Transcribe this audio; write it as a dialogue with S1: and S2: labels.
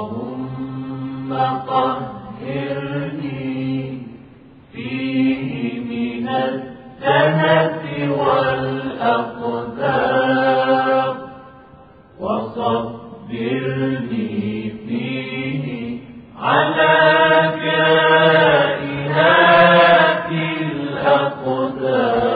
S1: اللهم طهرني فيه من الدنس والأقدار وصبرني فيه على كائنات الأقدار.